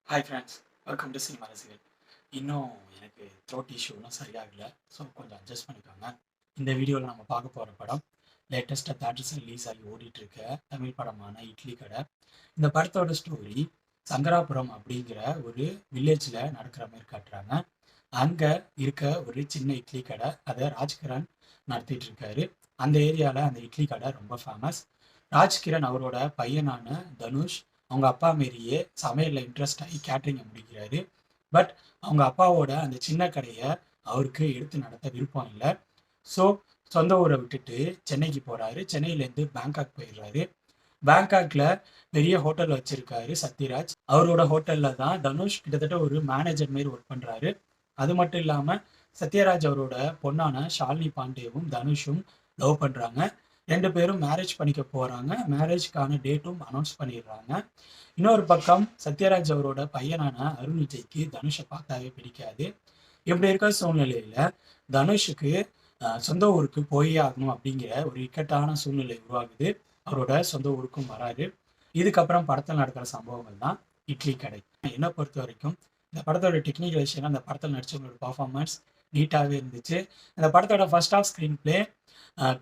Hi friends, welcome to cinema ரசிகர். இன்னும் எனக்கு த்ரோட் இஷ்யூ இன்னும் சரியாகலை. ஸோ கொஞ்சம் அட்ஜஸ்ட் பண்ணிக்கோங்க. இந்த வீடியோவில் நம்ம பார்க்க போகிற படம் லேட்டஸ்ட்டாக தேட்டர்ஸ் ரிலீஸ் ஆகி ஓடிட்டுருக்க தமிழ் படமான இட்லி கடை. இந்த படத்தோட ஸ்டோரி சங்கராபுரம் அப்படிங்கிற ஒரு வில்லேஜில் நடக்கிற மாதிரி காட்டுறாங்க. அங்கே இருக்க ஒரு சின்ன இட்லி கடை, அதை ராஜ்கிரண் நடத்திட்டு இருக்காரு. அந்த ஏரியாவில் அந்த இட்லி கடை ரொம்ப ஃபேமஸ். ராஜ்கிரண் அவரோட பையனான தனுஷ் அவங்க அப்பா மாரியே சமையலில் இன்ட்ரெஸ்ட் ஆகி கேட்ரிங்கை முடிக்கிறாரு. பட் அவங்க அப்பாவோட அந்த சின்ன கடையை அவருக்கு எடுத்து நடத்த விருப்பம் இல்லை. ஸோ சொந்த ஊரை விட்டுட்டு சென்னைக்கு போகிறாரு. சென்னையிலேருந்து பேங்காக் போயிடுறாரு. பேங்காக்ல பெரிய ஹோட்டல் வச்சிருக்காரு சத்யராஜ். அவரோட ஹோட்டலில் தான் தனுஷ் கிட்டத்தட்ட ஒரு மேனேஜர் மாரி ஒர்க் பண்ணுறாரு. அது மட்டும் இல்லாமல் சத்யராஜ் அவரோட பொண்ணான ஷாலினி பாண்டேவும் தனுஷும் லவ் பண்ணுறாங்க. 2 பேரும் மேரேஜ் பண்ணிக்க போகிறாங்க. மேரேஜ்க்கான டேட்டும் அனௌன்ஸ் பண்ணிடுறாங்க. இன்னொரு பக்கம் சத்யராஜ் அவரோட பையனான அருண் விஜய்க்கு தனுஷை பார்த்தாவே பிடிக்காது. இப்படி இருக்க சூழ்நிலையில் தனுஷுக்கு சொந்த ஊருக்கு போயே ஆகணும் அப்படிங்கிற ஒரு இக்கட்டான சூழ்நிலை உருவாகுது. அவரோட சொந்த ஊருக்கும் வராரு. இதுக்கப்புறம் படத்தில் நடக்கிற சம்பவங்கள் தான் இட்லி கடை. என்னை பொறுத்த வரைக்கும் இந்த படத்தோட டெக்னிக்கல் விஷயம், அந்த படத்தில் நடிச்சவங்களோட பர்ஃபார்மன்ஸ் நீட்டாகவே இருந்துச்சு. அந்த படத்தோட ஃபர்ஸ்ட் ஆஃப் ஸ்க்ரீன் பிளே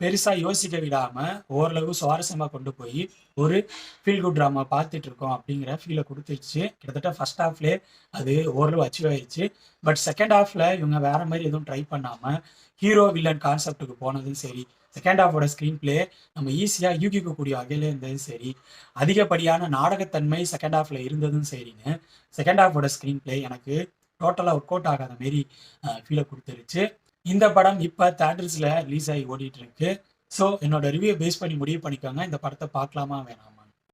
பெருசாக யோசிக்க விடாமல் ஓரளவு சுவாரஸ்யமாக கொண்டு போய் ஒரு ஃபீல் குட் ட்ராமா பார்த்துட்டு இருக்கோம் அப்படிங்கிற ஃபீலை கொடுத்துருச்சு. கிட்டத்தட்ட ஃபர்ஸ்ட் ஹாஃப்லேயே அது ஓரளவு அச்சீவ் ஆயிடுச்சு. பட் செகண்ட் ஹாஃபில் இவங்க வேற மாதிரி எதுவும் ட்ரை பண்ணாமல் ஹீரோ வில்லன் கான்செப்டுக்கு போனதும் சரி, செகண்ட் ஹாஃபோட ஸ்க்ரீன் பிளே நம்ம ஈஸியாக யூகிக்கக்கூடிய வகையில் இருந்ததும் சரி, அதிகப்படியான நாடகத்தன்மை செகண்ட் ஹாஃபில் இருந்ததும் சரின்னு செகண்ட் ஹாஃபோட ஸ்க்ரீன் பிளே எனக்கு டோட்டலாக ஒர்க் அவுட் ஆகாத மாரி ஃபீலை கொடுத்துருச்சு. இந்த படம் இப்போ தேட்டர்ஸில் ரிலீஸ் ஆகி ஓடிட்டு இருக்கு. ஸோ என்னோட ரிவ்யூ பேஸ் பண்ணி முடிவு பண்ணிக்கோங்க, இந்த படத்தை பார்க்கலாமா வேணாமா.